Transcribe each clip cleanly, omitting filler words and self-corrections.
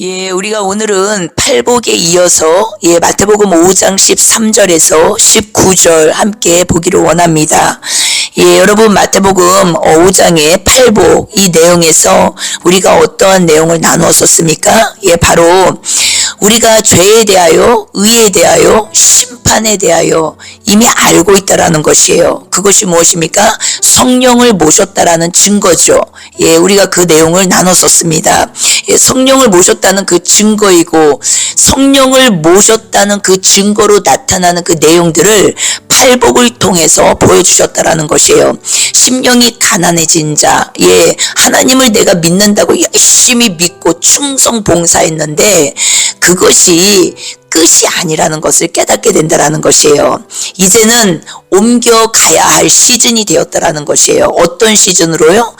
예, 우리가 오늘은 팔복에 이어서 마태복음 5장 13절에서 19절 함께 보기를 원합니다. 여러분 마태복음 5장의 팔복 이 내용에서 우리가 어떠한 내용을 나누었었습니까? 바로 우리가 죄에 대하여, 의에 대하여, 심판에 대하여 이미 알고 있다라는 것이에요. 그것이 무엇입니까? 성령을 모셨다라는 증거죠. 우리가 그 내용을 나눴었습니다. 성령을 모셨다는 그 증거이고 성령을 모셨다는 그 증거로 나타나는 그 내용들을 팔복을 통해서 보여주셨다라는 것이에요. 심령이 가난해진 자, 하나님을 내가 믿는다고 열심히 믿고 충성 봉사했는데 그것이 끝이 아니라는 것을 깨닫게 된다라는 것이에요. 이제는 옮겨가야 할 시즌이 되었다라는 것이에요. 어떤 시즌으로요?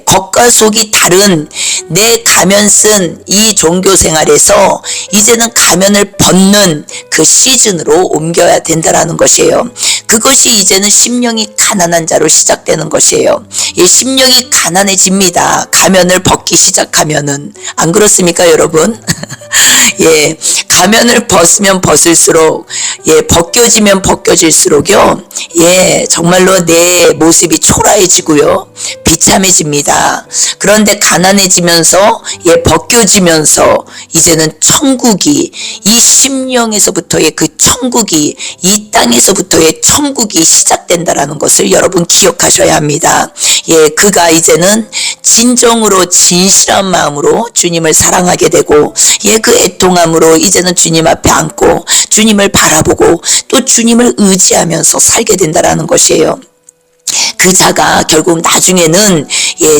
겉과 속이 다른 내 가면 쓴 이 종교 생활에서 이제는 가면을 벗는 그 시즌으로 옮겨야 된다라는 것이에요. 그것이 이제는 심령이 가난한 자로 시작되는 것이에요. 심령이 가난해집니다. 가면을 벗기 시작하면은. 안 그렇습니까, 여러분? 가면을 벗으면 벗을수록, 벗겨지면 벗겨질수록요, 정말로 내 모습이 초라해지고요, 비참해집니다. 그런데 가난해지면서, 벗겨지면서, 이제는 천국이, 이 심령에서부터의 그 천국이, 이 땅에서부터의 천국이 시작된다라는 것을 여러분 기억하셔야 합니다. 그가 이제는 진정으로 진실한 마음으로 주님을 사랑하게 되고, 그 애통함으로 이제는 주님 앞에 앉고 주님을 바라보고 또 주님을 의지하면서 살게 된다라는 것이에요. 그 자가 결국 나중에는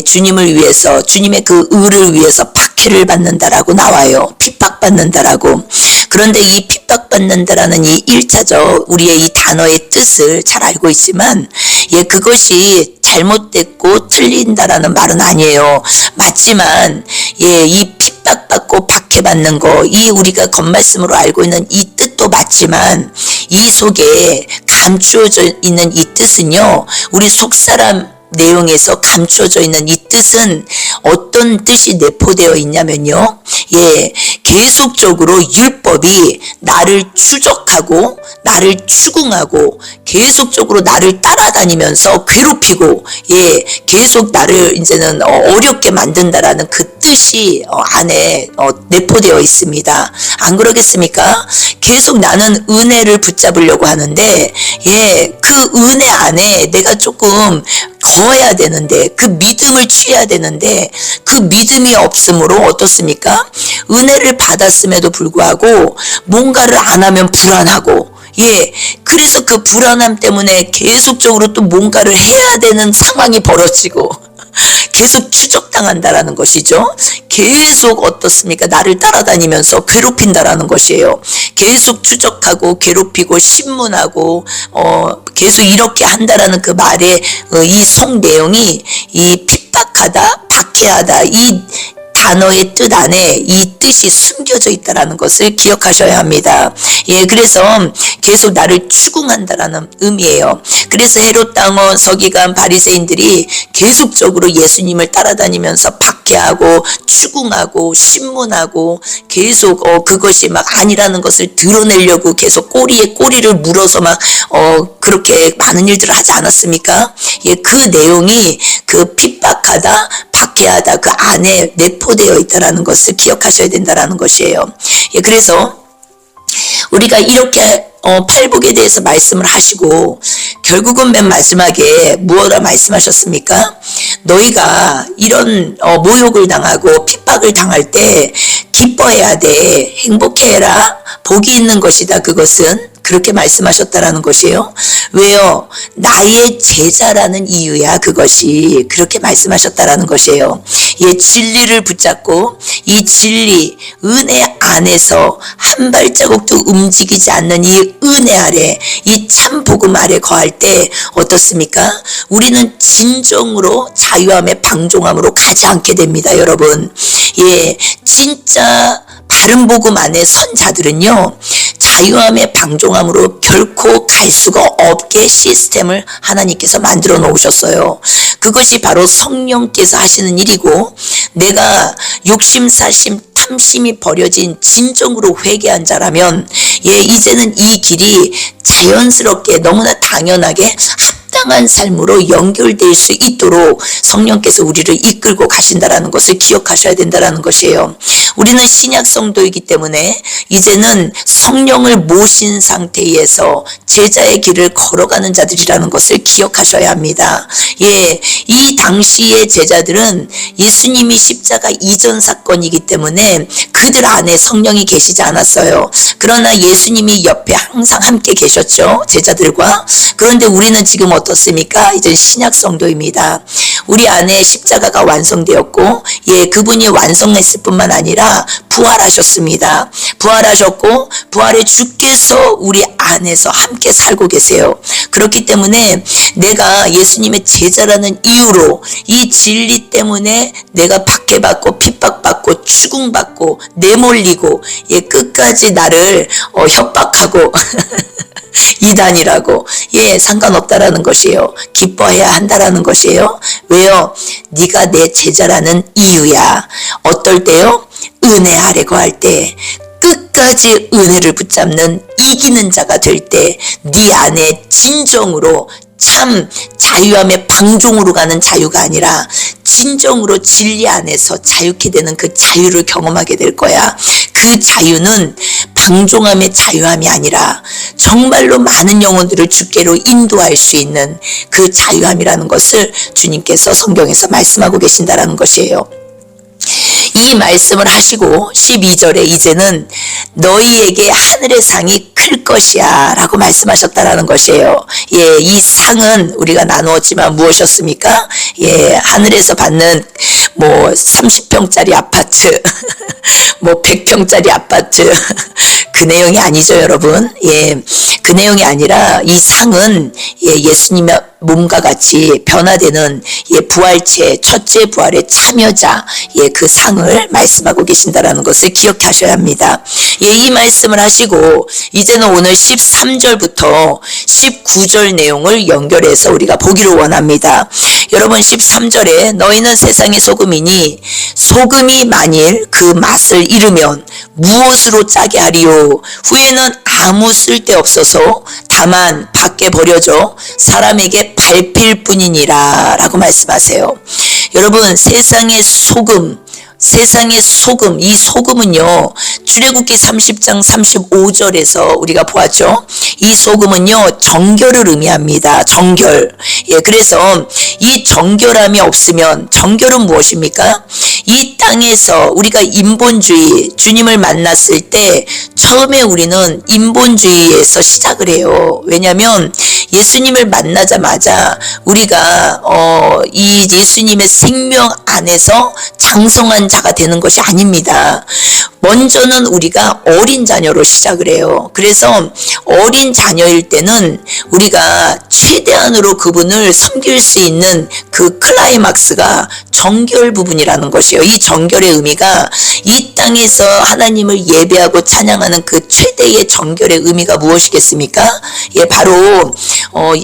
주님을 위해서, 주님의 그 의를 위해서 박해를 받는다라고 나와요. 핍박받는다라고. 그런데 이 핍박받는다라는 이 1차적 우리의 이 단어의 뜻을 잘 알고 있지만 그것이 잘못됐고 틀린다라는 말은 아니에요. 맞지만 이 핍박받고 박해받는 거, 이 우리가 겉말씀으로 알고 있는 이 뜻도 맞지만 이 속에 감추어져 있는 이 뜻은요, 우리 속사람 내용에서 감추어져 있는 이 뜻은 어떤 뜻이 내포되어 있냐면요, 계속적으로 율법이 나를 추적하고 나를 추궁하고 계속적으로 나를 따라다니면서 괴롭히고 계속 나를 이제는 어렵게 만든다라는 그 뜻이 안에 내포되어 있습니다. 안 그러겠습니까? 계속 나는 은혜를 붙잡으려고 하는데 그 은혜 안에 내가 조금 거해야 되는데, 그 믿음을 취해야 되는데 그 믿음이 없으므로 어떻습니까? 은혜를 받았음에도 불구하고 뭔가를 안 하면 불안하고, 그래서 그 불안함 때문에 계속적으로 또 뭔가를 해야 되는 상황이 벌어지고 계속 추적당한다라는 것이죠. 계속 어떻습니까? 나를 따라다니면서 괴롭힌다라는 것이에요. 계속 추적하고 괴롭히고 신문하고 계속 이렇게 한다라는 그 말의 이 속 내용이 이 핍박하다, 박해하다, 이 단어의 뜻 안에 이 뜻이 숨겨져 있다라는 것을 기억하셔야 합니다. 그래서 계속 나를 추궁한다라는 의미예요. 그래서 헤롯 당원, 서기관, 바리새인들이 계속적으로 예수님을 따라다니면서 박해하고 추궁하고 신문하고 계속 그것이 막 아니라는 것을 드러내려고 계속 꼬리에 꼬리를 물어서 막 그렇게 많은 일들을 하지 않았습니까? 그 내용이 그 핍박하다, 박해하다 그 안에 내포되어 있다라는 것을 기억하셔야 된다라는 것이에요. 그래서 우리가 이렇게 팔복에 대해서 말씀을 하시고 결국은 맨 마지막에 무엇라 말씀하셨습니까? 너희가 이런 모욕을 당하고 핍박을 당할 때 기뻐해야 돼. 행복해라. 복이 있는 것이다. 그것은 그렇게 말씀하셨다라는 것이에요. 왜요? 나의 제자라는 이유야. 그것이 그렇게 말씀하셨다라는 것이에요. 진리를 붙잡고 이 진리, 은혜 안에서 한 발자국도 움직이지 않는 이 은혜 아래, 이 참 복음 아래 거할 때 어떻습니까? 우리는 진정으로 자유함의 방종함으로 가지 않게 됩니다, 여러분. 진짜 바른 복음 안에 선 자들은요, 자유함의 방종함으로 결코 갈 수가 없게 시스템을 하나님께서 만들어 놓으셨어요. 그것이 바로 성령께서 하시는 일이고, 내가 욕심, 사심, 탐 탐심이 버려진 진정으로 회개한 자라면 이제는 이 길이 자연스럽게 너무나 당연하게 합당한 삶으로 연결될 수 있도록 성령께서 우리를 이끌고 가신다라는 것을 기억하셔야 된다라는 것이에요. 우리는 신약 성도이기 때문에 이제는 성령을 모신 상태에서 제자의 길을 걸어가는 자들이라는 것을 기억하셔야 합니다. 이 당시의 제자들은 예수님이 십자가 이전 사건이기 때문에 그들 안에 성령이 계시지 않았어요. 그러나 예수님이 옆에 항상 함께 계셨죠, 제자들과. 그런데 우리는 지금 어떻습니까? 이제 신약 성도입니다. 우리 안에 십자가가 완성되었고, 그분이 완성했을 뿐만 아니라 부활하셨습니다. 부활하셨고, 부활의 주께서 우리 안에서 함께 살고 계세요. 그렇기 때문에 내가 예수님의 제자라는 이유로 이 진리 때문에 내가 박해받고 핍박받고 추궁받고 내몰리고 끝까지 나를 협박하고 이단이라고 상관없다라는 것이에요. 기뻐해야 한다라는 것이에요. 왜요? 네가 내 제자라는 이유야. 어떨 때요? 은혜 아래 거할 때, 끝까지 은혜를 붙잡는 이기는 자가 될 때 네 안에 진정으로 참 자유함의 방종으로 가는 자유가 아니라 진정으로 진리 안에서 자유케 되는 그 자유를 경험하게 될 거야. 그 자유는 방종함의 자유함이 아니라 정말로 많은 영혼들을 주께로 인도할 수 있는 그 자유함이라는 것을 주님께서 성경에서 말씀하고 계신다라는 것이에요. 이 말씀을 하시고 12절에 이제는 너희에게 하늘의 상이 클 것이야 라고 말씀하셨다라는 것이에요. 이 상은 우리가 나누었지만 무엇이었습니까? 하늘에서 받는 30평짜리 아파트, 100평짜리 아파트, 그 내용이 아니죠, 여러분. 그 내용이 아니라 이 상은 예수님의 몸과 같이 변화되는 부활체, 첫째 부활의 참여자, 그 상을 말씀하고 계신다라는 것을 기억하셔야 합니다. 이 말씀을 하시고 이제는 오늘 13절부터 19절 내용을 연결해서 우리가 보기를 원합니다. 여러분, 13절에 너희는 세상의 소금이니 소금이 만일 그 맛을 잃으면 무엇으로 짜게 하리요? 후에는 아무 쓸데없어서 다만 밖에 버려져 사람에게 밟힐 뿐이니라 라고 말씀하세요. 여러분, 세상의 소금, 이 소금은요, 출애굽기 30장 35절에서 우리가 보았죠. 이 소금은요, 정결을 의미합니다. 정결. 그래서 이 정결함이 없으면, 정결은 무엇입니까? 이 땅에서 우리가 인본주의, 주님을 만났을 때 처음에 우리는 인본주의에서 시작을 해요. 왜냐하면 예수님을 만나자마자 우리가 이 예수님의 생명 안에서 장성한 자가 되는 것이 아닙니다. 먼저는 우리가 어린 자녀로 시작을 해요. 그래서 어린 자녀일 때는 우리가 최대한으로 그분을 섬길 수 있는 그 클라이막스가 정결 부분이라는 것이에요. 이 정결의 의미가 이 땅에서 하나님을 예배하고 찬양하는 그 최대의 정결의 의미가 무엇이겠습니까? 바로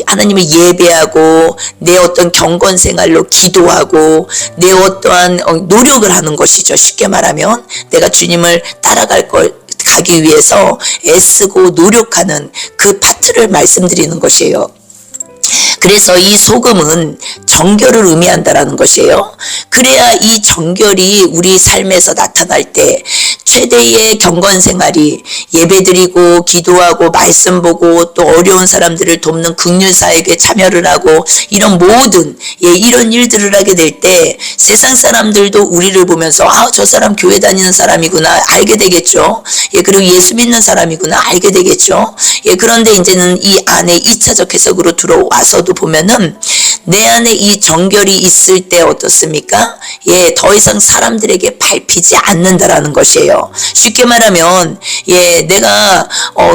하나님을 예배하고 내 어떤 경건 생활로 기도하고 내 어떠한 노력을 하는 것이죠. 쉽게 말하면 내가 주님을 가기 위해서 애쓰고 노력하는 그 파트를 말씀드리는 것이에요. 그래서 이 소금은 정결을 의미한다라는 것이에요. 그래야 이 정결이 우리 삶에서 나타날 때 최대의 경건 생활이 예배드리고 기도하고 말씀 보고 또 어려운 사람들을 돕는 긍휼 사역에 참여를 하고 이런 모든 이런 일들을 하게 될 때 세상 사람들도 우리를 보면서 저 사람 교회 다니는 사람이구나 알게 되겠죠. 그리고 예수 믿는 사람이구나 알게 되겠죠. 그런데 이제는 이 안에 2차적 해석으로 들어와서도 보면은 내 안에 이 정결이 있을 때 어떻습니까? 더 이상 사람들에게 밟히지 않는다라는 것이에요. 쉽게 말하면 내가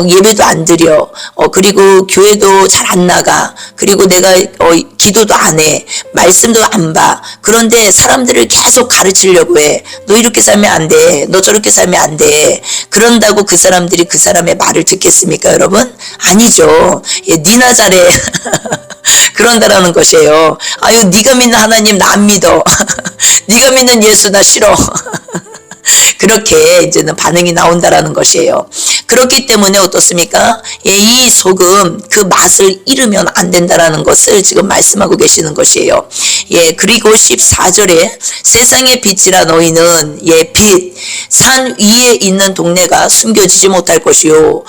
예배도 안 드려, 그리고 교회도 잘 안 나가, 그리고 내가 기도도 안 해, 말씀도 안 봐. 그런데 사람들을 계속 가르치려고 해. 너 이렇게 살면 안 돼, 너 저렇게 살면 안 돼. 그런다고 그 사람들이 그 사람의 말을 듣겠습니까, 여러분? 아니죠. 니나 잘해. 그런다라는 것이에요. 아유, 네가 믿는 하나님 나 안 믿어. 네가 믿는 예수 나 싫어. 그렇게 이제는 반응이 나온다라는 것이에요. 그렇기 때문에 어떻습니까? 예, 이 소금 그 맛을 잃으면 안 된다라는 것을 지금 말씀하고 계시는 것이에요. 예, 그리고 14절에 세상의 빛이라 너희는 빛, 산 위에 있는 동네가 숨겨지지 못할 것이요.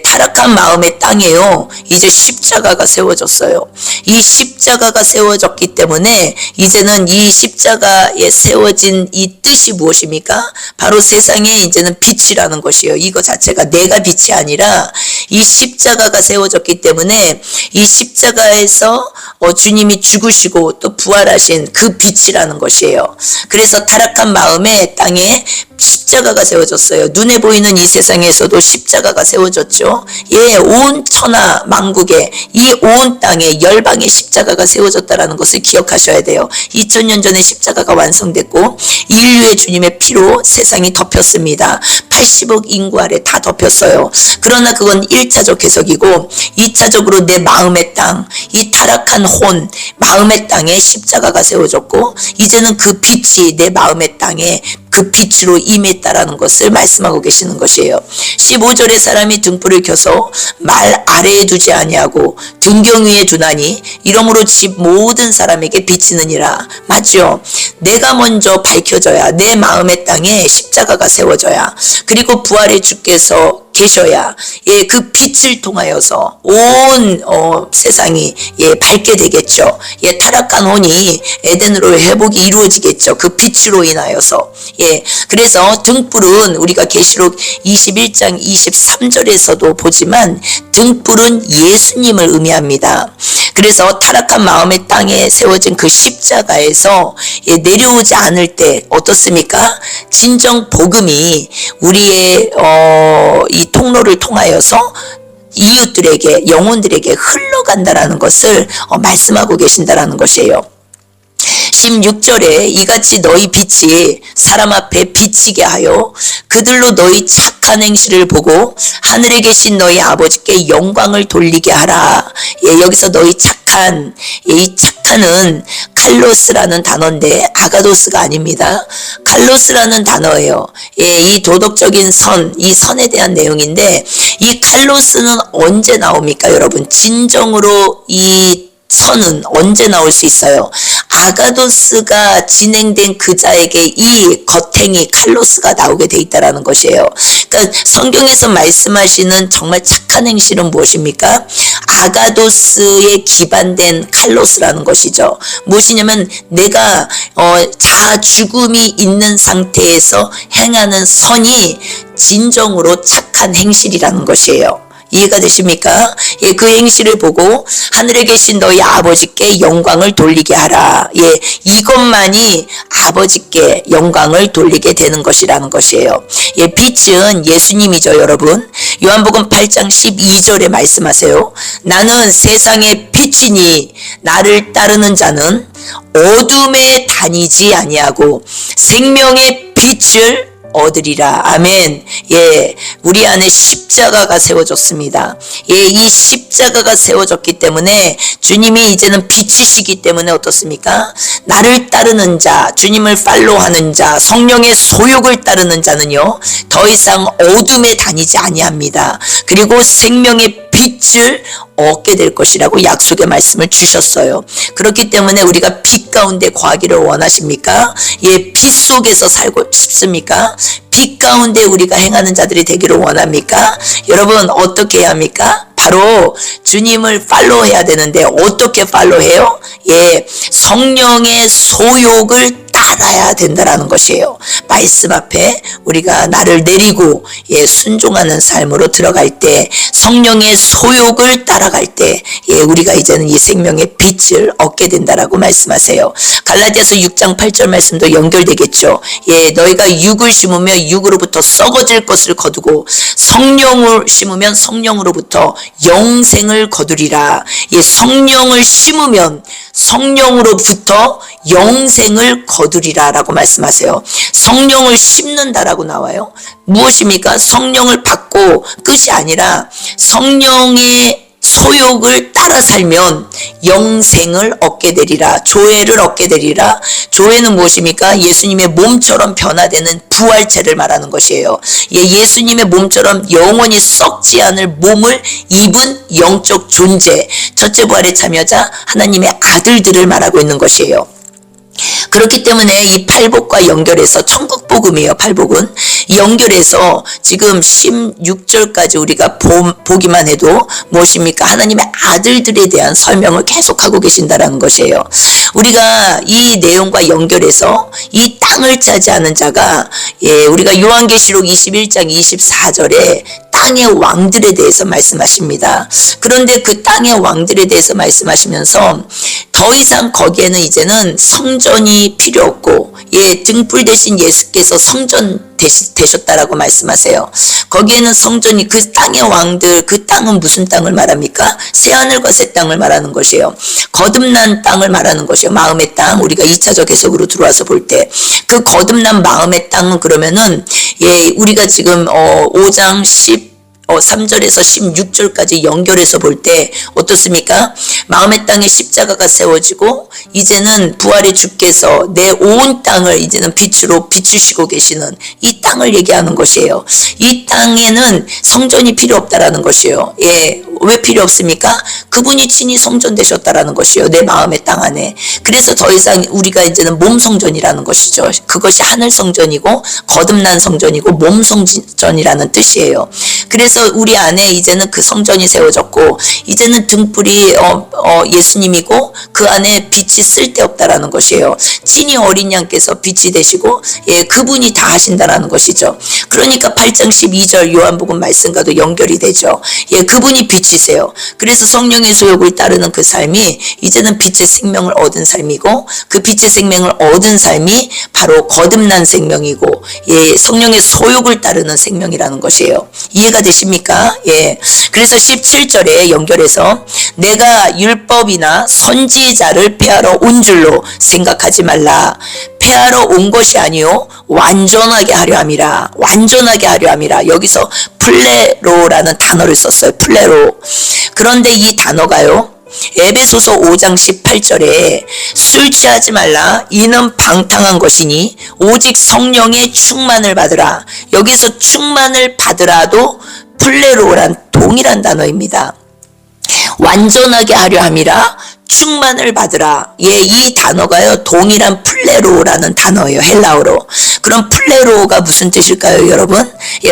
타락한 마음의 땅에요. 이제 십자가가 세워졌어요. 이 십자가가 세워졌기 때문에 이제는 이 십자가에 세워진 이 뜻이 무엇입니까? 바로 세상에 이제는 빛이라는 것이에요. 이거 자체가 내가 빛이 아니라 이 십자가가 세워졌기 때문에 이 십자가에서 주님이 죽으시고 또 부활하신 그 빛이라는 것이에요. 그래서 타락한 마음의 땅에 십자가가 세워졌어요. 눈에 보이는 이 세상에서도 십자가가 세워졌죠. 온 천하 만국에 이 온 땅에 열방에 십자가가 세워졌다라는 것을 기억하셔야 돼요. 2000년 전에 십자가가 완성됐고 인류의 주님의 피로 세상이 덮였습니다. 80억 인구 아래 다 덮였어요. 그러나 그건 1차적 해석이고 2차적으로 내 마음의 땅, 이 타락한 혼, 마음의 땅에 십자가가 세워졌고 이제는 그 빛이 내 마음의 땅에 그 빛으로 임했다라는 것을 말씀하고 계시는 것이에요. 15절에 사람이 등불을 켜서 말 아래에 두지 아니하고 등경 위에 두나니 이러므로 집 모든 사람에게 비치느니라. 맞죠? 내가 먼저 밝혀져야 내 마음의 땅에 십자가가 세워져야 그리고 부활의 주께서 계셔야 그 빛을 통하여서 온 세상이 밝게 되겠죠. 타락한 혼이 에덴으로 회복이 이루어지겠죠. 그 빛으로 인하여서. 그래서 등불은 우리가 계시록 21장 23절에서도 보지만 등불은 예수님을 의미합니다. 그래서 타락한 마음의 땅에 세워진 그 십자가에서 내려오지 않을 때 어떻습니까? 진정 복음이 우리의 이 통로를 통하여서 이웃들에게 영혼들에게 흘러간다라는 것을 말씀하고 계신다라는 것이에요. 16절에 이같이 너희 빛이 사람 앞에 비치게 하여 그들로 너희 착한 행실을 보고 하늘에 계신 너희 아버지께 영광을 돌리게 하라. 여기서 너희 착한, 이 착한은 칼로스라는 단어인데 아가도스가 아닙니다. 칼로스라는 단어예요. 이 도덕적인 선, 이 선에 대한 내용인데 이 칼로스는 언제 나옵니까, 여러분? 진정으로 이 선은 언제 나올 수 있어요? 아가도스가 진행된 그 자에게 이 겉행이 칼로스가 나오게 돼 있다라는 것이에요. 그러니까 성경에서 말씀하시는 정말 착한 행실은 무엇입니까? 아가도스에 기반된 칼로스라는 것이죠. 무엇이냐면 내가 자아 죽음이 있는 상태에서 행하는 선이 진정으로 착한 행실이라는 것이에요. 이해가 되십니까? 그 행실을 보고 하늘에 계신 너희 아버지께 영광을 돌리게 하라. 이것만이 아버지께 영광을 돌리게 되는 것이라는 것이에요. 빛은 예수님이죠, 여러분. 요한복음 8장 12절에 말씀하세요. 나는 세상의 빛이니 나를 따르는 자는 어둠에 다니지 아니하고 생명의 빛을 얻으리라. 아멘. 우리 안에 십자가가 세워졌습니다. 이 십자가가 세워졌기 때문에 주님이 이제는 빛이시기 때문에 어떻습니까? 나를 따르는 자, 주님을 팔로우하는 자, 성령의 소욕을 따르는 자는요, 더 이상 어둠에 다니지 아니합니다. 그리고 생명의 빛을 얻게 될 것이라고 약속의 말씀을 주셨어요. 그렇기 때문에 우리가 빛 가운데 거하기를 원하십니까? 빛 속에서 살고 싶습니까? 빛 가운데 우리가 행하는 자들이 되기를 원합니까? 여러분 어떻게 해야 합니까? 바로 주님을 팔로우해야 되는데 어떻게 팔로우해요? 성령의 소욕을 따라야 된다라는 것이에요. 말씀 앞에 우리가 나를 내리고 순종하는 삶으로 들어갈 때 성령의 소욕을 따라갈 때 우리가 이제는 이 생명의 빛을 얻게 된다라고 말씀하세요. 갈라디아서 6장 8절 말씀도 연결되겠죠. 너희가 육을 심으며 육으로부터 썩어질 것을 거두고 성령을 심으면 성령으로부터 영생을 거두리라. 성령을 심으면 성령으로부터 영생을 거두리라 라고 말씀하세요. 성령을 심는다라고 나와요. 무엇입니까? 성령을 받고 끝이 아니라 성령의 소욕을 따라 살면 영생을 얻게 되리라. 조회를 얻게 되리라. 조회는 무엇입니까? 예수님의 몸처럼 변화되는 부활체를 말하는 것이에요. 예수님의 몸처럼 영원히 썩지 않을 몸을 입은 영적 존재, 첫째 부활에 참여자 하나님의 아들들을 말하고 있는 것이에요. 그렇기 때문에 이 팔복과 연결해서 천국복음이에요. 팔복은 연결해서 지금 16절까지 우리가 보기만 해도 무엇입니까? 하나님의 아들들에 대한 설명을 계속하고 계신다라는 것이에요. 우리가 이 내용과 연결해서 이 땅을 차지하는 자가 우리가 요한계시록 21장 24절에 땅의 왕들에 대해서 말씀하십니다. 그런데 그 땅의 왕들에 대해서 말씀하시면서 더 이상 거기에는 이제는 성전이 필요 없고 등불 대신 예수께서 성전 되셨다라고 말씀하세요. 거기에는 성전이 그 땅의 왕들, 그 땅은 무슨 땅을 말합니까? 새하늘과 새 땅을 말하는 것이에요. 거듭난 땅을 말하는 것이에요. 마음의 땅. 우리가 2차적 해석으로 들어와서 볼 때 그 거듭난 마음의 땅은 그러면은 우리가 지금 5장 3절에서 16절까지 연결해서 볼 때 어떻습니까? 마음의 땅에 십자가가 세워지고 이제는 부활의 주께서 내 온 땅을 이제는 빛으로 비추시고 계시는 이 땅을 얘기하는 것이에요. 이 땅에는 성전이 필요 없다라는 것이에요. 왜 필요 없습니까? 그분이 친히 성전 되셨다라는 것이에요. 내 마음의 땅 안에. 그래서 더 이상 우리가 이제는 몸 성전이라는 것이죠. 그것이 하늘 성전이고 거듭난 성전이고 몸 성전이라는 뜻이에요. 그래서 우리 안에 이제는 그 성전이 세워졌고 이제는 등불이 예수님이고 그 안에 빛이 쓸데없다라는 것이에요. 친히 어린 양께서 빛이 되시고 그분이 다 하신다라는 것이죠. 그러니까 8장 12절 요한복음 말씀과도 연결이 되죠. 그분이 빛이세요. 그래서 성령의 소욕을 따르는 그 삶이 이제는 빛의 생명을 얻은 삶이고 그 빛의 생명을 얻은 삶이 바로 거듭난 생명이고 성령의 소욕을 따르는 생명이라는 것이에요. 이해가 되십니까? 그래서 17절에 연결해서 내가 율법이나 선지자를 폐하러 온 줄로 생각하지 말라. 폐하러 온 것이 아니요 완전하게 하려 함이라. 완전하게 하려 함이라. 여기서 플레로라는 단어를 썼어요. 플레로. 그런데 이 단어가요 에베소서 5장 18절에 술 취하지 말라. 이는 방탕한 것이니 오직 성령의 충만을 받으라. 여기서 충만을 받으라도 플레로란 동일한 단어입니다. 완전하게 하려 함이라. 충만을 받으라. 이 단어가요 동일한 플레로라는 단어예요. 헬라어로. 그럼 플레로가 무슨 뜻일까요, 여러분?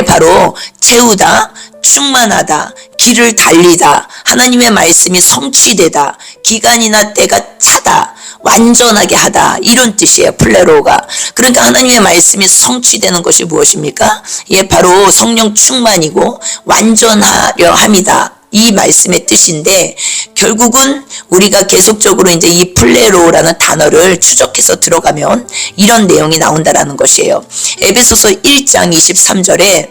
바로 채우다, 충만하다, 길을 달리다, 하나님의 말씀이 성취되다, 기간이나 때가 차다, 완전하게 하다, 이런 뜻이에요. 플레로가. 그러니까 하나님의 말씀이 성취되는 것이 무엇입니까? 바로 성령 충만이고 완전하려 함이다. 이 말씀의 뜻인데 결국은 우리가 계속적으로 이제 이 플레로라는 단어를 추적해서 들어가면 이런 내용이 나온다라는 것이에요. 에베소서 1장 23절에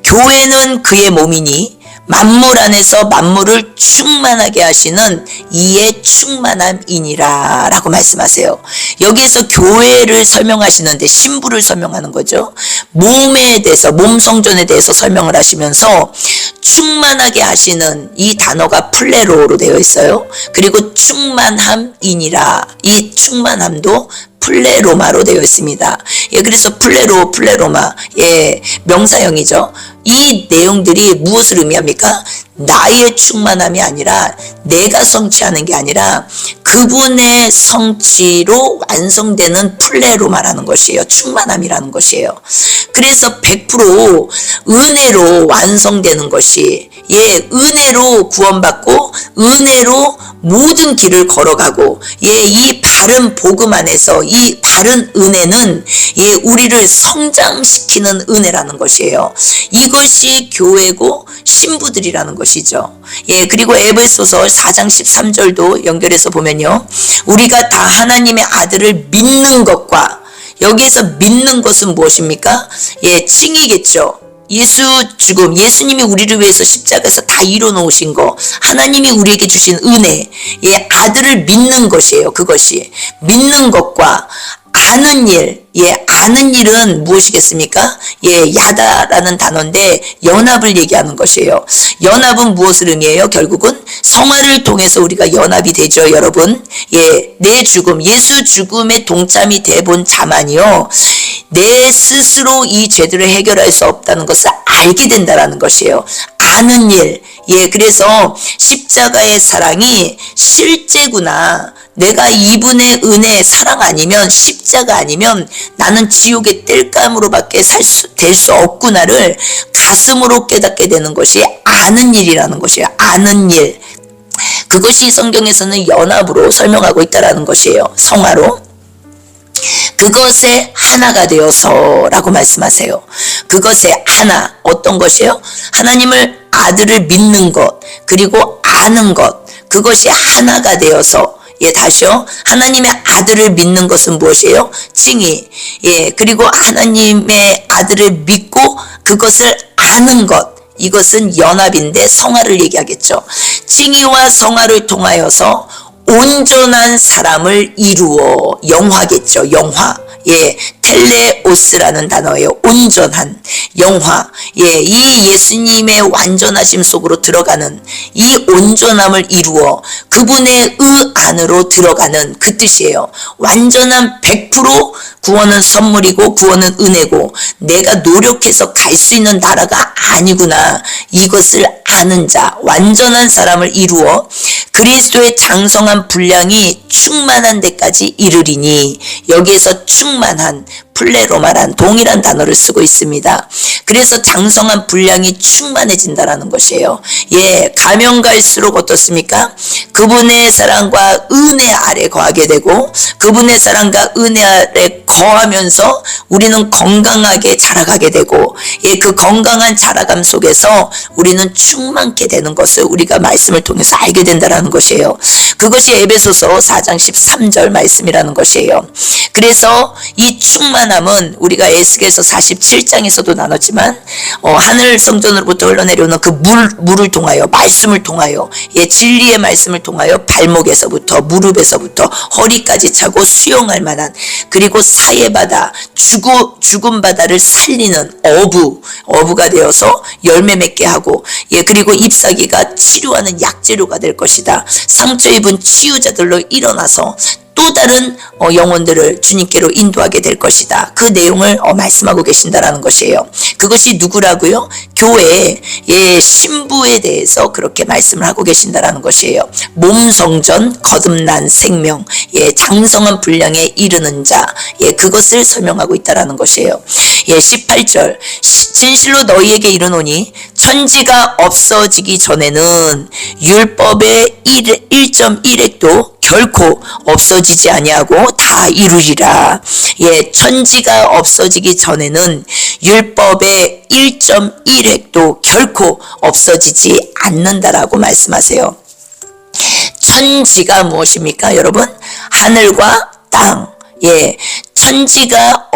교회는 그의 몸이니 만물 안에서 만물을 충만하게 하시는 이의 충만함이니라 라고 말씀하세요. 여기에서 교회를 설명하시는데 신부를 설명하는 거죠. 몸에 대해서 몸 성전에 대해서 설명을 하시면서 충만하게 하시는 이 단어가 플레로로 되어 있어요. 그리고 충만함이니라. 이 충만함도 플레로마로 되어 있습니다. 그래서 플레로마, 명사형이죠. 이 내용들이 무엇을 의미합니까? 나의 충만함이 아니라 내가 성취하는 게 아니라 그분의 성취로 완성되는 플레로마라는 것이에요. 충만함이라는 것이에요. 그래서 100% 은혜로 완성되는 것이 은혜로 구원받고 은혜로 모든 길을 걸어가고 이 바른 복음 안에서 이 바른 은혜는 우리를 성장시키는 은혜라는 것이에요. 이것이 교회고 신부들이라는 것이죠. 그리고 에베소서 4장 13절도 연결해서 보면요. 우리가 다 하나님의 아들을 믿는 것과 여기에서 믿는 것은 무엇입니까? 칭이겠죠. 예수 죽음, 예수님이 우리를 위해서 십자가에서 다 이뤄놓으신 거, 하나님이 우리에게 주신 은혜, 아들을 믿는 것이에요. 그것이 믿는 것과 아는 일, 아는 일은 무엇이겠습니까? 야다라는 단어인데 연합을 얘기하는 것이에요. 연합은 무엇을 의미해요? 결국은 성화를 통해서 우리가 연합이 되죠, 여러분. 내 죽음, 예수 죽음에 동참이 돼본 자만이요, 내 스스로 이 죄들을 해결할 수 없다는 것을 알게 된다는 것이에요. 아는 일. 그래서 십자가의 사랑이 실제구나. 내가 이분의 은혜, 사랑 아니면, 십자가 아니면 나는 지옥의 땔감으로밖에 될 수 없구나를 가슴으로 깨닫게 되는 것이 아는 일이라는 것이에요. 아는 일. 그것이 성경에서는 연합으로 설명하고 있다는 것이에요. 성화로. 그것에 하나가 되어서 라고 말씀하세요. 그것에 하나. 어떤 것이에요? 하나님을, 아들을 믿는 것, 그리고 아는 것, 그것이 하나가 되어서. 다시요. 하나님의 아들을 믿는 것은 무엇이에요? 칭의. 그리고 하나님의 아들을 믿고 그것을 아는 것. 이것은 연합인데 성화를 얘기하겠죠. 칭의와 성화를 통하여서 온전한 사람을 이루어, 영화겠죠. 영화. 텔레오스라는 단어예요. 온전한 영화. 이 예수님의 완전하심 속으로 들어가는 이 온전함을 이루어 그분의 의 안으로 들어가는 그 뜻이에요. 완전한 100% 구원은 선물이고 구원은 은혜고 내가 노력해서 갈 수 있는 나라가 아니구나. 이것을 아는 자, 완전한 사람을 이루어 그리스도의 장성한 분량이 충만한 데까지 이르리니, 여기에서 충만한, 플레로마란 동일한 단어를 쓰고 있습니다. 그래서 장성한 분량이 충만해진다라는 것이에요. 가면 갈수록 어떻습니까? 그분의 사랑과 은혜 아래 거하게 되고 그분의 사랑과 은혜 아래 거하면서 우리는 건강하게 자라가게 되고 그 건강한 자라감 속에서 우리는 충만케 되는 것을 우리가 말씀을 통해서 알게 된다는 것이에요. 그것이 에베소서 4장 13절 말씀이라는 것이에요. 그래서 이 충만함은 우리가 에스겔서 47장에서도 나눴지만 하늘 성전으로부터 흘러내려오는 그 물을 통하여, 말씀을 통하여, 진리의 말씀을 통하여 발목에서부터 무릎에서부터 허리까지 차고 수용할 만한, 그리고 사해바다, 죽은 바다를 살리는 어부가 되어서 열매 맺게 하고, 그리고 잎사귀가 치료하는 약재료가 될 것이다. 상처 입은 치유자들로 일어나서 또 다른 영혼들을 주님께로 인도하게 될 것이다. 그 내용을 말씀하고 계신다라는 것이에요. 그것이 누구라고요? 교회의 신부에 대해서 그렇게 말씀을 하고 계신다라는 것이에요. 몸성전, 거듭난 생명, 장성한 분량에 이르는 자, 그것을 설명하고 있다라는 것이에요. 18절, 진실로 너희에게 이르노니 천지가 없어지기 전에는 율법의 1.1획도 결코 없어지지 아니하고 다 이루리라. 천지가 없어지기 전에는 율법의 1.1획도 결코 없어지지 않는다라고 말씀하세요. 천지가 무엇입니까, 여러분? 하늘과 땅. 천지가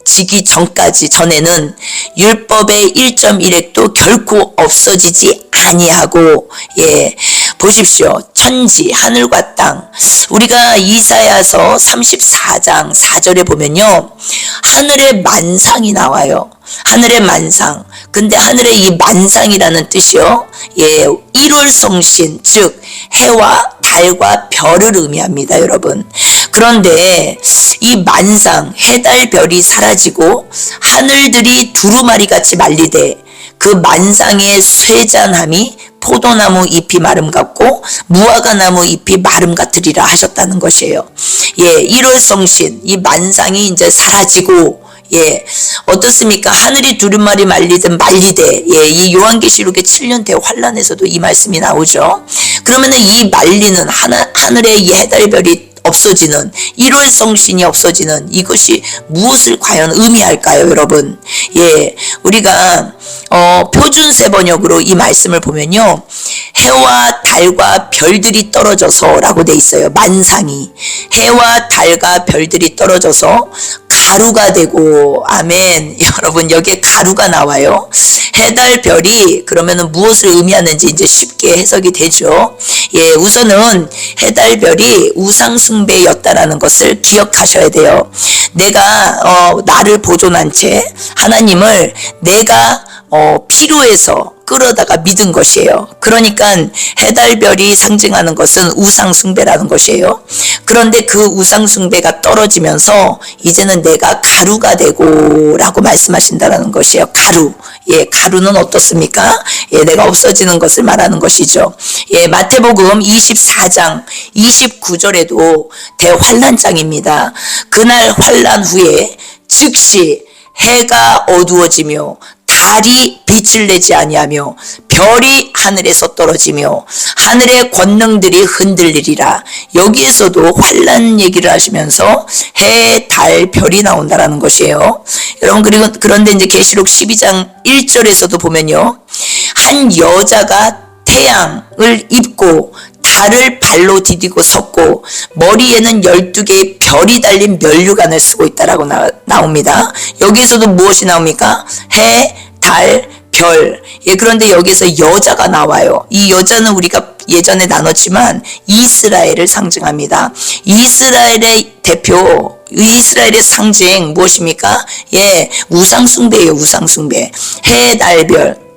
지기 전에는 율법의 1.1획도 결코 없어지지 아니하고, 보십시오. 천지, 하늘과 땅. 우리가 이사야서 34장 4절에 보면요, 하늘의 만상이 나와요. 하늘의 만상. 근데 하늘의 이 만상이라는 뜻이요, 1월 성신, 즉 해와 달과 별을 의미합니다, 여러분. 그런데 이 만상, 해, 달, 별이 사라지고 하늘들이 두루마리 같이 말리되 그 만상의 쇠잔함이 포도나무 잎이 마름 같고 무화과나무 잎이 마름 같으리라 하셨다는 것이에요. 1월 성신, 이 만상이 이제 사라지고, 어떻습니까? 하늘이 두루마리 말리되, 이 요한계시록의 7년 대환란에서도 이 말씀이 나오죠. 그러면은 이 말리는 하늘의 이 해달별이 없어지는, 1월 성신이 없어지는 이것이 무엇을 과연 의미할까요, 여러분? 우리가 표준 세번역으로 이 말씀을 보면요, 해와 달과 별들이 떨어져서 라고 돼 있어요. 만상이 해와 달과 별들이 떨어져서 가루가 되고, 아멘. 여러분, 여기에 가루가 나와요. 해, 달, 별이 그러면은 무엇을 의미하는지 이제 쉽게 해석이 되죠. 예, 우선은 해, 달, 별이 우상숭배였다라는 것을 기억하셔야 돼요. 내가 나를 보존한 채 하나님을 내가 필요해서 끌어다가 믿은 것이에요. 그러니까 해달별이 상징하는 것은 우상숭배라는 것이에요. 그런데 그 우상숭배가 떨어지면서 이제는 내가 가루가 되고 라고 말씀하신다는 것이에요. 가루. 예, 가루는 어떻습니까? 예, 내가 없어지는 것을 말하는 것이죠. 예, 마태복음 24장 29절에도 대환란장입니다. 그날 환란 후에 즉시 해가 어두워지며 달이 빛을 내지 아니하며 별이 하늘에서 떨어지며 하늘의 권능들이 흔들리리라. 여기에서도 환란 얘기를 하시면서 해, 달, 별이 나온다라는 것이에요. 여러분, 그리고 그런데 이제 계시록 12장 1절에서도 보면요, 한 여자가 태양을 입고 달을 발로 디디고 섰고 머리에는 12개의 별이 달린 면류관을 쓰고 있다라고 나옵니다. 여기에서도 무엇이 나옵니까? 해, 달, 별. 예, 그런데 여기서 여자가 나와요. 이 여자는 우리가 예전에 나눴지만 이스라엘을 상징합니다. 이스라엘의 대표, 이스라엘의 상징 무엇입니까? 예, 우상숭배예요. 우상숭배. 해, 달, 별.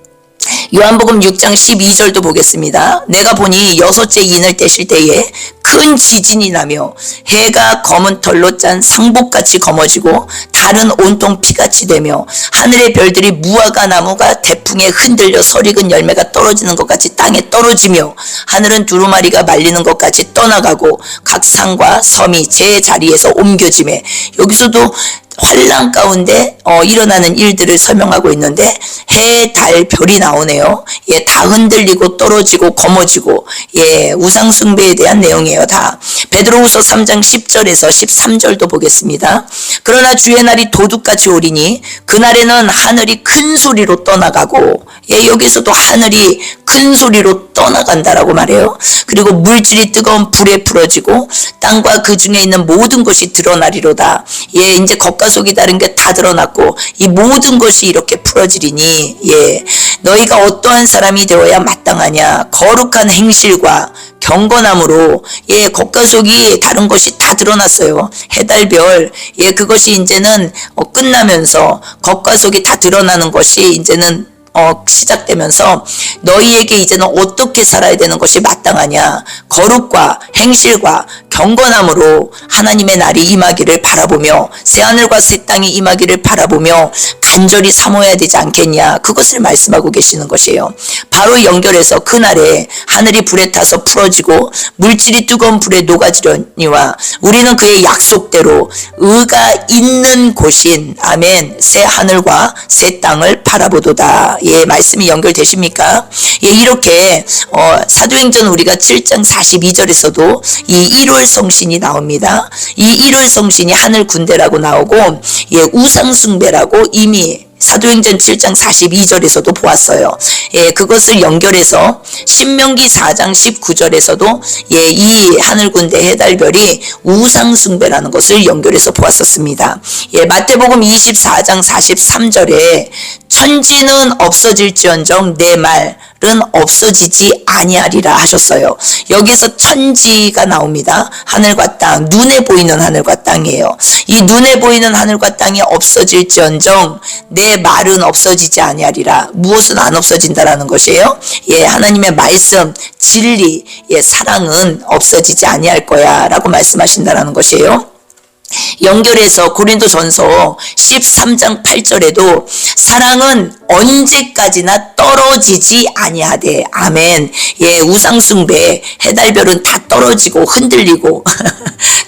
요한복음 6장 12절도 보겠습니다. 내가 보니 여섯째 인을 떼실 때에 큰 지진이 나며 해가 검은 털로 짠 상복같이 검어지고 달은 온통 피같이 되며 하늘의 별들이 무화과 나무가 대풍에 흔들려 설익은 열매가 떨어지는 것 같이 땅에 떨어지며 하늘은 두루마리가 말리는 것 같이 떠나가고 각 산과 섬이 제 자리에서 옮겨지매. 여기서도 환란 가운데 일어나는 일들을 설명하고 있는데 해, 달, 별이 나오네요. 예, 다 흔들리고 떨어지고 검어지고, 예, 우상숭배에 대한 내용이에요. 다. 베드로후서 3장 10절에서 13절도 보겠습니다. 그러나 주의 날이 도둑같이 오리니 그날에는 하늘이 큰 소리로 떠나가고, 예, 여기서도 하늘이 큰 소리로 떠나간다라고 말해요. 그리고 물질이 뜨거운 불에 풀어지고 땅과 그 중에 있는 모든 것이 드러나리로다. 예, 이제 겉과 속이 다른 게 다 드러났고 이 모든 것이 이렇게 풀어지리니, 예, 너희가 어떠한 사람이 되어야 마땅하냐? 거룩한 행실과 경건함으로, 예, 겉과 속이 다른 것이 다 드러났어요. 해달별, 예, 그것이 이제는 끝나면서 겉과 속이 다 드러나는 것이 이제는 시작되면서 너희에게 이제는 어떻게 살아야 되는 것이 마땅하냐? 거룩과 행실과 경건함으로 하나님의 날이 임하기를 바라보며 새하늘과 새 땅이 임하기를 바라보며 간절히 사모해야 되지 않겠냐? 그것을 말씀하고 계시는 것이에요. 바로 연결해서 그날에 하늘이 불에 타서 풀어지고 물질이 뜨거운 불에 녹아지려니와 우리는 그의 약속대로 의가 있는 곳인, 아멘, 새 하늘과 새 땅을 바라보도다. 예, 말씀이 연결되십니까? 예, 이렇게 사도행전 우리가 7장 42절에서도 이 일월 성신이 나옵니다. 이 일월 성신이 하늘 군대라고 나오고, 예, 우상숭배라고 이미 사도행전 7장 42절에서도 보았어요. 예, 그것을 연결해서 신명기 4장 19절에서도, 예, 이 하늘군대 해달별이 우상숭배라는 것을 연결해서 보았었습니다. 예, 마태복음 24장 43절에 천지는 없어질지언정 내 말은 없어지지 아니하리라 하셨어요. 여기서 천지가 나옵니다. 하늘과 땅, 눈에 보이는 하늘과 땅이에요. 이 눈에 보이는 하늘과 땅이 없어질지언정 내 말은 없어지지 아니하리라. 무엇은 안 없어진다라는 것이에요? 예, 하나님의 말씀, 진리, 예, 사랑은 없어지지 아니할 거야 라고 말씀하신다라는 것이에요. 연결해서 고린도전서 13장 8절에도 사랑은 언제까지나 떨어지지 아니하되, 아멘. 예, 우상숭배, 해달별은 다 떨어지고 흔들리고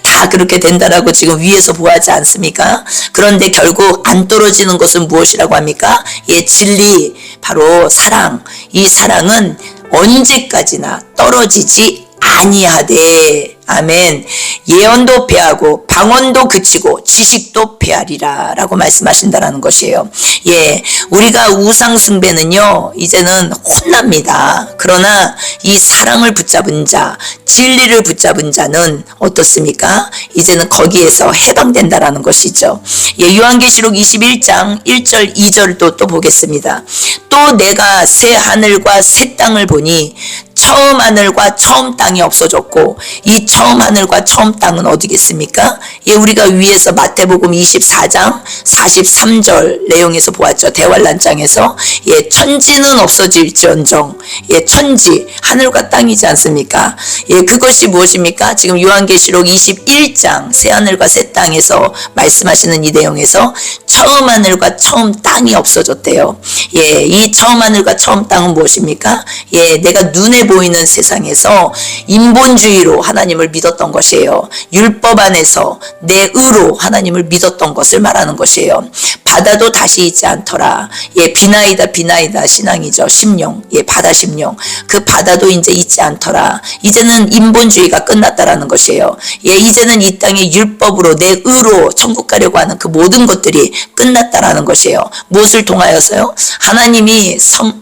다 그렇게 된다라고 지금 위에서 보아하지 않습니까? 그런데 결국 안 떨어지는 것은 무엇이라고 합니까? 예, 진리, 바로 사랑. 이 사랑은 언제까지나 떨어지지 아니하되, 아멘. 예언도 패하고 방언도 그치고 지식도 패하리라 라고 말씀하신다라는 것이에요. 예, 우리가 우상 숭배는요 이제는 혼납니다. 그러나 이 사랑을 붙잡은 자, 진리를 붙잡은 자는 어떻습니까? 이제는 거기에서 해방된다라는 것이죠. 예, 요한계시록 21장 1절 2절도 또 보겠습니다. 또 내가 새 하늘과 새 땅을 보니 처음 하늘과 처음 땅이 없어졌고 이 처음 하늘과 처음 땅은 어디겠습니까? 예, 우리가 위에서 마태복음 24장 43절 내용에서 보았죠. 대환란장에서 예, 천지는 없어질지언정 예, 천지 하늘과 땅이지 않습니까? 예, 그것이 무엇입니까? 지금 요한계시록 21장 새 하늘과 새 땅에서 말씀하시는 이 내용에서 처음 하늘과 처음 땅이 없어졌대요. 예, 이 처음 하늘과 처음 땅은 무엇입니까? 예, 내가 눈에 보이는 세상에서 인본주의로 하나님을 믿었던 것이에요. 율법 안에서 내 의로 하나님을 믿었던 것을 말하는 것이에요. 바다도 다시 있지 않더라. 예, 비나이다 신앙이죠. 심령. 예, 바다 심령. 그 바다도 이제 있지 않더라. 이제는 인본주의가 끝났다라는 것이에요. 예, 이제는 이 땅의 율법으로 내 의로 천국 가려고 하는 그 모든 것들이 끝났다라는 것이에요. 무엇을 통하여서요? 하나님이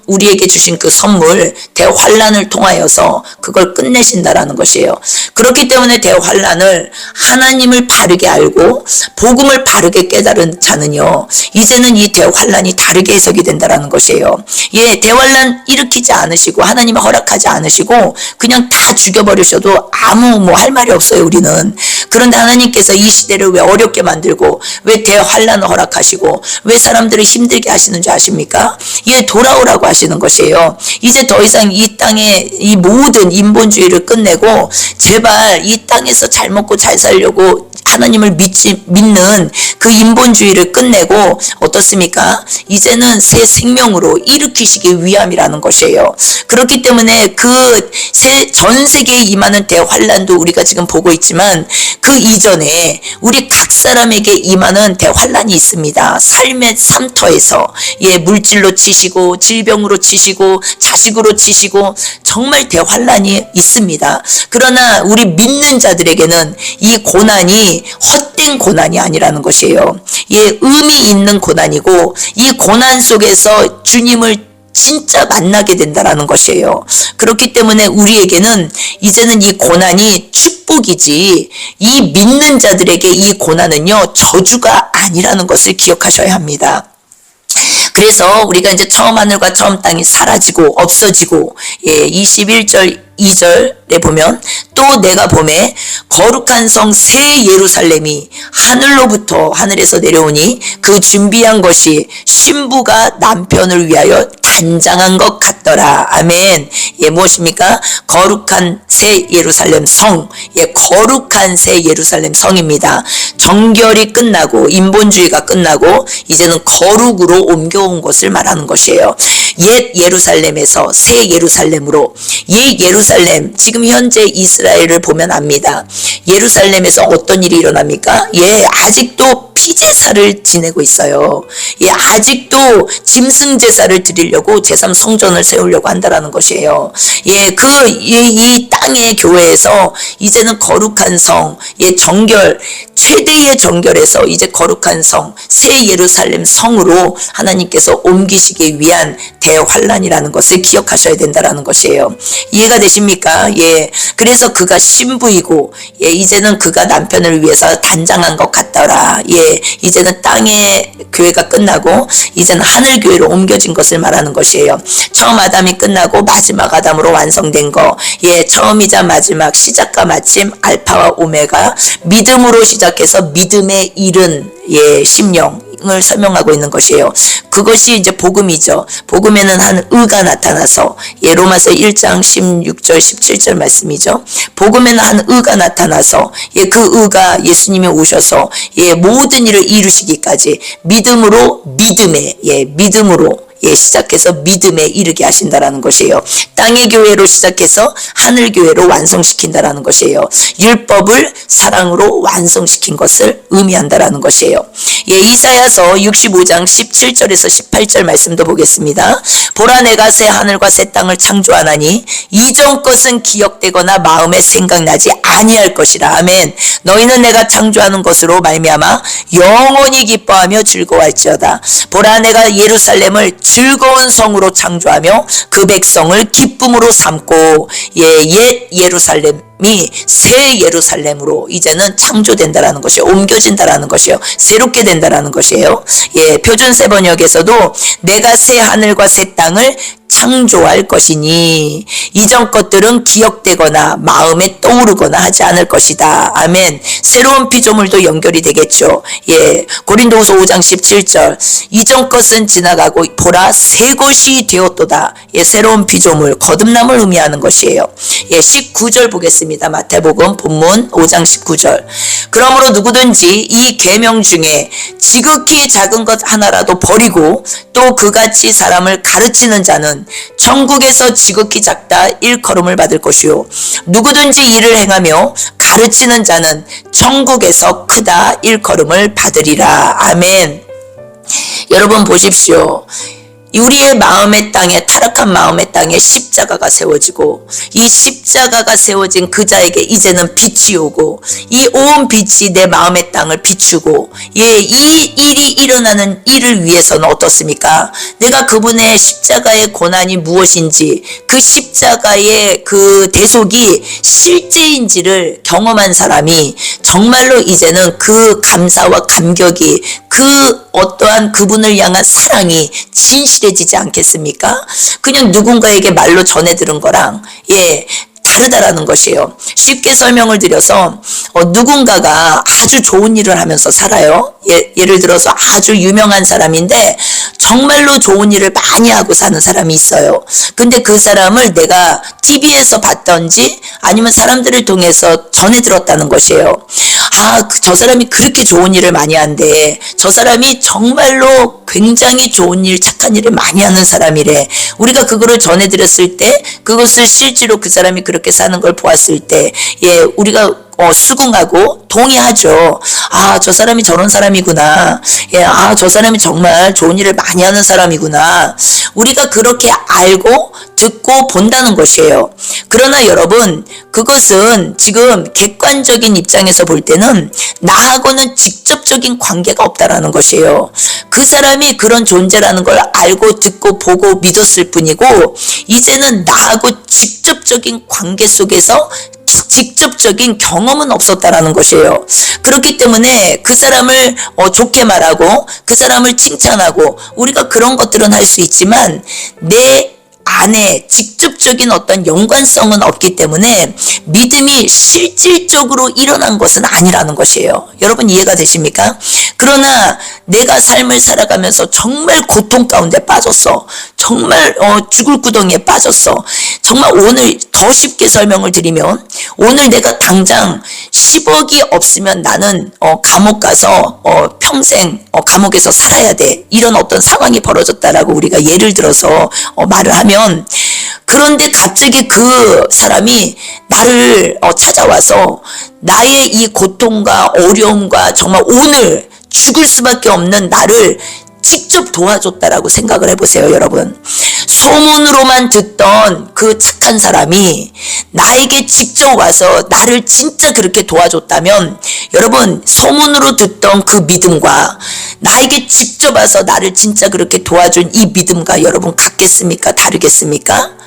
우리에게 주신 그 선물 대환란을 통하여서 그걸 끝내신다라는 것이에요. 그렇기 때문에 대환란을 하나님을 바르게 알고 복음을 바르게 깨달은 자는요 이제는 이 대환란이 다르게 해석이 된다라는 것이에요. 예, 대환란 일으키지 않으시고 하나님이 허락하지 않으시고 그냥 다 죽여버리셔도 아무 뭐 할 말이 없어요. 우리는. 그런데 하나님께서 이 시대를 왜 어렵게 만들고 왜 대환란을 허락하시고 왜 사람들을 힘들게 하시는 줄 아십니까? 예, 돌아오라고 하시는 것이에요. 이제 더 이상 이 땅에 이 모든 인본주의를 끝내고 제발 이 땅에서 잘 먹고 잘 살려고 하나님을 믿는 그 인본주의를 끝내고 어떻습니까? 이제는 새 생명으로 일으키시기 위함이라는 것이에요. 그렇기 때문에 그 전 세계에 임하는 대환란도 우리가 지금 보고 있지만 그 이전에 우리 각 사람에게 임하는 대환란이 있습니다. 삶의 삶터에서 예, 물질로 치시고 질병으로 치시고 자식으로 치시고 정말 대환란이 있습니다. 그러나 우리 믿는 자들에게는 이 고난이 헛된 고난이 아니라는 것이에요. 예, 의미 있는 고난이고 이 고난 속에서 주님을 진짜 만나게 된다라는 것이에요. 그렇기 때문에 우리에게는 이제는 이 고난이 축복이지 이 믿는 자들에게 이 고난은요 저주가 아니라는 것을 기억하셔야 합니다. 그래서 우리가 이제 처음 하늘과 처음 땅이 사라지고 없어지고 예, 21절 2절에 보면 또 내가 보매 거룩한 성 새 예루살렘이 하늘로부터 하늘에서 내려오니 그 준비한 것이 신부가 남편을 위하여 단장한 것 같더라. 아멘. 예, 무엇입니까? 거룩한 새 예루살렘 성. 예, 거룩한 새 예루살렘 성입니다. 정결이 끝나고 인본주의가 끝나고 이제는 거룩으로 옮겨온 것을 말하는 것이에요. 옛 예루살렘에서 새 예루살렘으로. 옛 예루살렘, 지금 현재 이스라엘을 보면 압니다. 예루살렘에서 어떤 일이 일어납니까? 예, 아직도 피제사를 지내고 있어요. 예, 아직도 짐승 제사를 드리려고 제3 성전을 세우려고 한다라는 것이에요. 예, 이 땅의 교회에서 이제는 거룩한 성, 예, 정결, 최대의 정결에서 이제 거룩한 성, 새 예루살렘 성으로 하나님께서 옮기시기 위한 대환란이라는 것을 기억하셔야 된다라는 것이에요. 이해가 되십니까? 예, 그래서 그가 신부이고, 예, 이제는 그가 남편을 위해서 단장한 것 같더라. 예, 이제는 땅의 교회가 끝나고 이제는 하늘 교회로 옮겨진 것을 말하는 것이에요. 처음 아담이 끝나고 마지막 아담으로 완성된 거. 예, 처음이자 마지막, 시작과 마침, 알파와 오메가, 믿음으로 시작해서 믿음에 이른 예, 심령을 설명하고 있는 것이에요. 그것이 이제 복음이죠. 복음에는 한 의가 나타나서 예, 로마서 1장 16절 17절 말씀이죠. 복음에는 한 의가 나타나서 예, 그 의가 예수님이 오셔서 예, 모든 일을 이루시기까지 믿음으로 믿음에 예, 믿음으로 시작해서 믿음에 이르게 하신다라는 것이에요. 땅의 교회로 시작해서 하늘 교회로 완성시킨다라는 것이에요. 율법을 사랑으로 완성시킨 것을 의미한다라는 것이에요. 이사야서 65장 17절에서 18절 말씀도 보겠습니다. 보라, 내가 새 하늘과 새 땅을 창조하나니 이전 것은 기억되거나 마음에 생각나지 아니할 것이라. 아멘. 너희는 내가 창조하는 것으로 말미암아 영원히 기뻐하며 즐거워할지어다. 보라, 내가 예루살렘을 즐거운 성으로 창조하며 그 백성을 기쁨으로 삼고 옛 예루살렘이 새 예루살렘으로 이제는 창조된다라는 것이요, 옮겨진다라는 것이요, 새롭게 된다라는 것이에요. 표준 세번역에서도 내가 새 하늘과 새 땅을 창조할 것이니 이전 것들은 기억되거나 마음에 떠오르거나 하지 않을 것이다. 아멘. 새로운 피조물도 연결이 되겠죠. 고린도후서 5장 17절, 이전 것은 지나가고 보라, 새 것이 되었도다. 새로운 피조물, 거듭남을 의미하는 것이에요. 19절 보겠습니다. 마태복음 본문 5장 19절. 그러므로 누구든지 이 계명 중에 지극히 작은 것 하나라도 버리고 또 그같이 사람을 가르치는 자는 천국에서 지극히 작다 일컬음을 받을 것이요, 누구든지 이를 행하며 가르치는 자는 천국에서 크다 일컬음을 받으리라. 아멘. 여러분 보십시오. 우리의 마음의 땅에, 타락한 마음의 땅에 십자가가 세워지고 이 십자가가 세워진 그 자에게 이제는 빛이 오고 이 온 빛이 내 마음의 땅을 비추고 이 일이 일어나는 일을 위해서는 어떻습니까? 내가 그분의 십자가의 고난이 무엇인지, 그 십자가의 그 대속이 실제인지를 경험한 사람이 정말로 이제는 그 감사와 감격이, 그 어떠한 그분을 향한 사랑이 진실해지지 않겠습니까? 그냥 누군가에게 말로 전해 들은 거랑 다르다라는 것이에요. 쉽게 설명을 드려서 누군가가 아주 좋은 일을 하면서 살아요. 예를 들어서 아주 유명한 사람인데 정말로 좋은 일을 많이 하고 사는 사람이 있어요. 근데 그 사람을 내가 TV에서 봤던지 아니면 사람들을 통해서 전해 들었다는 것이에요. 저 사람이 그렇게 좋은 일을 많이 한대. 저 사람이 정말로 굉장히 좋은 일, 착한 일을 많이 하는 사람이래. 우리가 그거를 전해 드렸을 때, 그것을 실제로 그 사람이 그렇게 사는 걸 보았을 때, 우리가 수긍하고 동의하죠. 저 사람이 저런 사람이구나. 저 사람이 정말 좋은 일을 많이 하는 사람이구나. 우리가 그렇게 알고 듣고 본다는 것이에요. 그러나 여러분, 그것은 지금 객관적인 입장에서 볼 때는 나하고는 직접적인 관계가 없다라는 것이에요. 그 사람이 그런 존재라는 걸 알고 듣고 보고 믿었을 뿐이고, 이제는 나하고 직접적인 관계 속에서 직접적인 경험은 없었다라는 것이에요. 그렇기 때문에 그 사람을 좋게 말하고 그 사람을 칭찬하고 우리가 그런 것들은 할 수 있지만 내 안에 직접적인 어떤 연관성은 없기 때문에 믿음이 실질적으로 일어난 것은 아니라는 것이에요. 여러분 이해가 되십니까? 그러나 내가 삶을 살아가면서 정말 고통 가운데 빠졌어. 정말 죽을 구덩이에 빠졌어. 정말 오늘 더 쉽게 설명을 드리면, 오늘 내가 당장 10억이 없으면 나는 감옥 가서 평생 감옥에서 살아야 돼. 이런 어떤 상황이 벌어졌다라고 우리가 예를 들어서 말을 하면, 그런데 갑자기 그 사람이 나를 찾아와서 나의 이 고통과 어려움과 정말 오늘 죽을 수밖에 없는 나를 직접 도와줬다라고 생각을 해보세요, 여러분. 소문으로만 듣던 그 착한 사람이 나에게 직접 와서 나를 진짜 그렇게 도와줬다면, 여러분, 소문으로 듣던 그 믿음과 나에게 직접 와서 나를 진짜 그렇게 도와준 이 믿음과 여러분 같겠습니까? 다르겠습니까?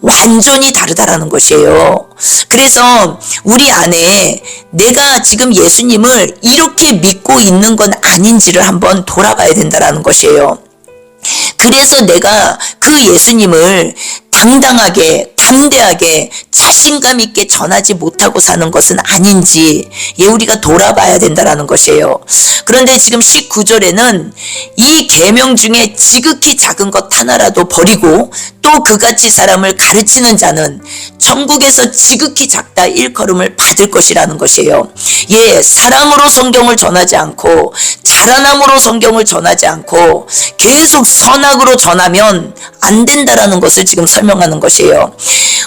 완전히 다르다라는 것이에요. 그래서 우리 안에 내가 지금 예수님을 이렇게 믿고 있는 건 아닌지를 한번 돌아봐야 된다라는 것이에요. 그래서 내가 그 예수님을 당당하게 담대하게 자신감 있게 전하지 못하고 사는 것은 아닌지 우리가 돌아봐야 된다라는 것이에요. 그런데 지금 19절에는 이 계명 중에 지극히 작은 것 하나라도 버리고 또 그같이 사람을 가르치는 자는 천국에서 지극히 작다 일컬음을 받을 것이라는 것이에요. 사람으로 성경을 전하지 않고 자라남으로 성경을 전하지 않고 계속 선악으로 전하면 안 된다라는 것을 지금 설명하는 것이에요.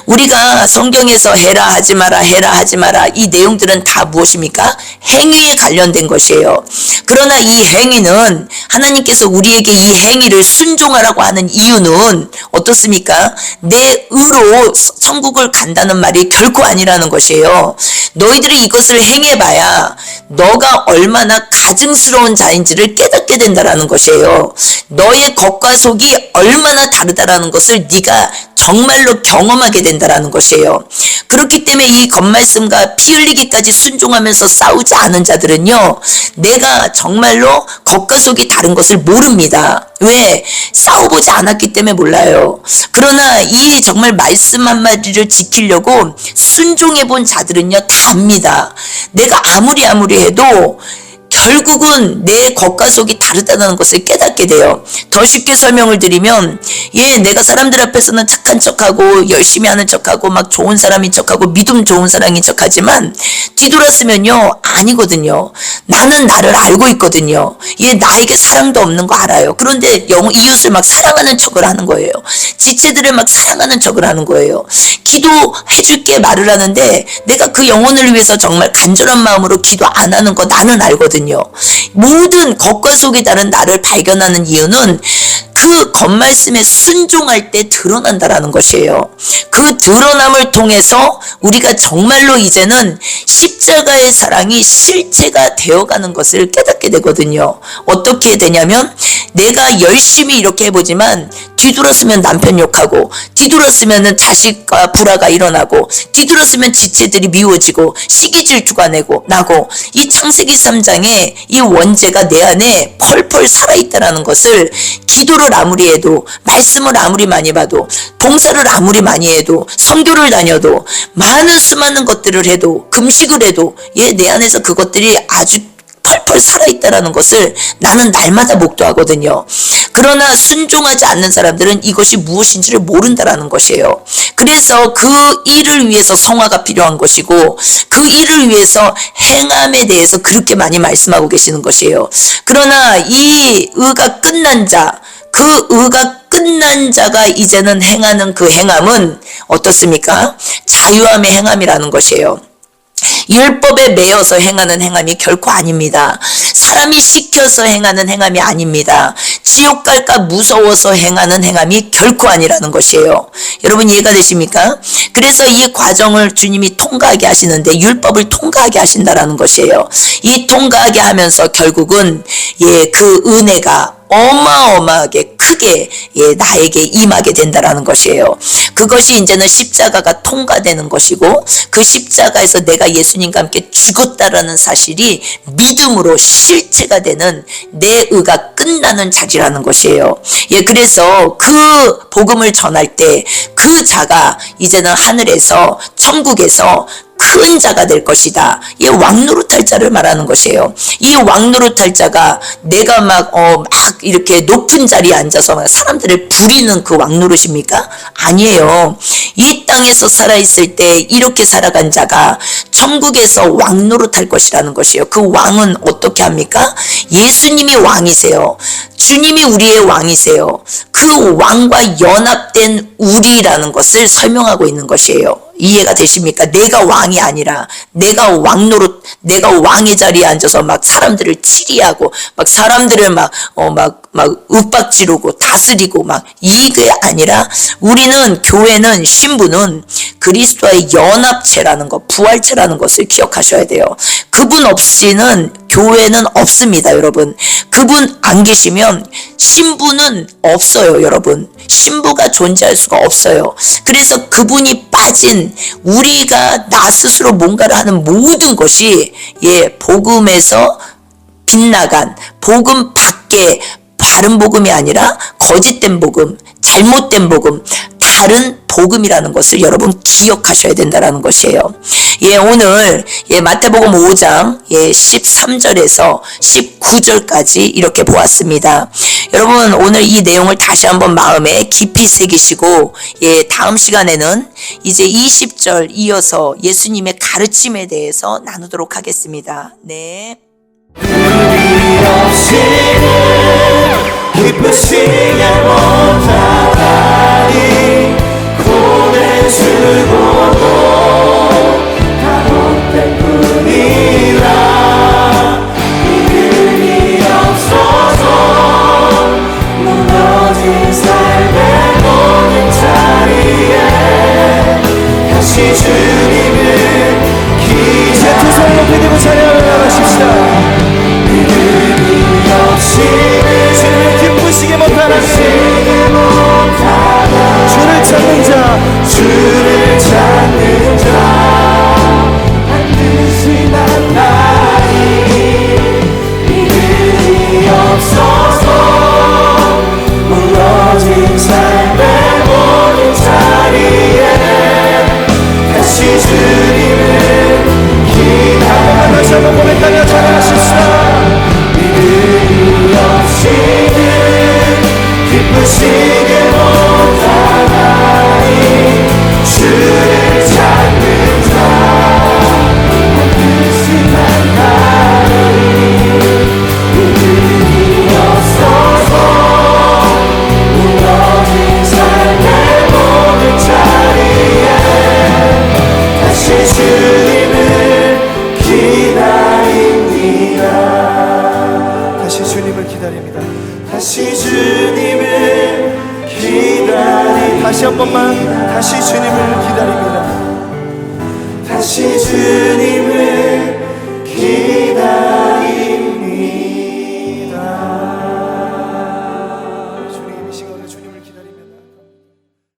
우리가 성경에서 해라 하지 마라 해라 하지 마라 이 내용들은 다 무엇입니까? 행위에 관련된 것이에요. 그러나 이 행위는 하나님께서 우리에게 이 행위를 순종하라고 하는 이유는 어떻습니까? 내 의로 천국을 간다는 말이 결코 아니라는 것이에요. 너희들이 이것을 행해봐야 너가 얼마나 가증스러운 자인지를 깨닫게 된다라는 것이에요. 너의 겉과 속이 얼마나 다르다라는 것을 네가 정말로 경험하게 된다라는 것이에요. 그렇기 때문에 이 겉말씀과 피 흘리기까지 순종하면서 싸우지 않은 자들은요, 내가 정말로 겉과 속이 다른 것을 모릅니다. 왜? 싸워보지 않았기 때문에 몰라요. 그러나 이 정말 말씀 한마디를 지키려고 순종해본 자들은요, 다 압니다. 내가 아무리 해도 결국은 내 겉과 속이 다르다는 것을 깨닫게 돼요. 더 쉽게 설명을 드리면 내가 사람들 앞에서는 착한 척하고 열심히 하는 척하고 막 좋은 사람인 척하고 믿음 좋은 사람인 척하지만 뒤돌았으면요 아니거든요. 나는 나를 알고 있거든요. 나에게 사랑도 없는 거 알아요. 그런데 이웃을 막 사랑하는 척을 하는 거예요. 지체들을 막 사랑하는 척을 하는 거예요. 기도해줄게 말을 하는데 내가 그 영혼을 위해서 정말 간절한 마음으로 기도 안 하는 거 나는 알거든요. 모든 겉과 속이 다른 나를 발견하는 이유는 그 겉말씀에 순종할 때 드러난다라는 것이에요. 그 드러남을 통해서 우리가 정말로 이제는 십자가의 사랑이 실체가 되어가는 것을 깨닫게 되거든요. 어떻게 되냐면 내가 열심히 이렇게 해보지만 뒤돌았으면 남편 욕하고 뒤돌았으면 자식과 불화가 일어나고 뒤돌았으면 지체들이 미워지고 시기질투가 나고 이 창세기 3장에 이 원죄가 내 안에 펄펄 살아있다는 것을 기도를 아무리 해도 말씀을 아무리 많이 봐도 봉사를 아무리 많이 해도 선교를 다녀도 수많은 것들을 해도 금식을 해도 내 안에서 그것들이 아주 펄펄 살아있다는 것을 나는 날마다 목도하거든요. 그러나 순종하지 않는 사람들은 이것이 무엇인지를 모른다라는 것이에요. 그래서 그 일을 위해서 성화가 필요한 것이고 그 일을 위해서 행함에 대해서 그렇게 많이 말씀하고 계시는 것이에요. 그러나 이 의가 끝난 자, 그 의가 끝난 자가 이제는 행하는 그 행함은 어떻습니까? 자유함의 행함이라는 것이에요. 율법에 매여서 행하는 행함이 결코 아닙니다. 사람이 시켜서 행하는 행함이 아닙니다. 지옥 갈까 무서워서 행하는 행함이 결코 아니라는 것이에요. 여러분 이해가 되십니까? 그래서 이 과정을 주님이 통과하게 하시는데 율법을 통과하게 하신다라는 것이에요. 이 통과하게 하면서 결국은 그 은혜가 어마어마하게 크게 나에게 임하게 된다라는 것이에요. 그것이 이제는 십자가가 통과되는 것이고 그 십자가에서 내가 예수님과 함께 죽었다라는 사실이 믿음으로 실체가 되는 내 의가 끝나는 자리라는 것이에요. 그래서 그 복음을 전할 때 그 자가 이제는 하늘에서 천국에서 큰 자가 될 것이다. 이 왕노릇할 자를 말하는 것이에요. 이 왕노릇할 자가 내가 막 이렇게 높은 자리에 앉아서 막 사람들을 부리는 그 왕노릇입니까? 아니에요. 이 땅에서 살아있을 때 이렇게 살아간 자가 천국에서 왕노릇할 것이라는 것이에요. 그 왕은 어떻게 합니까? 예수님이 왕이세요. 주님이 우리의 왕이세요. 그 왕과 연합된 우리라는 것을 설명하고 있는 것이에요. 이해가 되십니까? 내가 왕이 아니라 내가 왕노릇, 내가 왕의 자리에 앉아서 막 사람들을 치리하고 막 사람들을 막 윽박지르고 다스리고 막 이게 아니라 우리는 교회는 신부는 그리스도의 연합체라는 것, 부활체라는 것을 기억하셔야 돼요. 그분 없이는 교회는 없습니다, 여러분. 그분 안 계시면 신부는 없어요, 여러분. 신부가 존재할 수가 없어요. 그래서 그분이 빠진 우리가 나 스스로 뭔가를 하는 모든 것이 복음에서 빗나간 복음 밖에 바른 복음이 아니라 거짓된 복음, 잘못된 복음, 다 다른 복음이라는 것을 여러분 기억하셔야 된다라는 것이에요. 오늘 마태복음 5장 13절에서 19절까지 이렇게 보았습니다. 여러분 오늘 이 내용을 다시 한번 마음에 깊이 새기시고 다음 시간에는 이제 20절 이어서 예수님의 가르침에 대해서 나누도록 하겠습니다. 네. 기쁘시게 못하다니 고뇌주고도 다 못된 뿐이라 이근이 없어서 무너진 삶의 모든 자리에 다시 주님을 기자 두 손을 높이 들고 찬양을 나가십시다. 주님을 기쁘시게 못하는 주를 찾는 자 반드시 만나리 이들이 없어서 무너진 삶의 모든 자리에 다시 주님을 기다려 다시 한번 고백하며 찬양하십시다. 기쁘시게 못하나니 주를 찾는 자 반드시 만나리 이들이 없어서 무너진 삶의 모든 자리에 다시 주님을 기다립니다. 다시 주님을 기다립니다. 다시 주님을 기다리 다시 한 번만 다시 주님을 기다립니다. 다시 주님을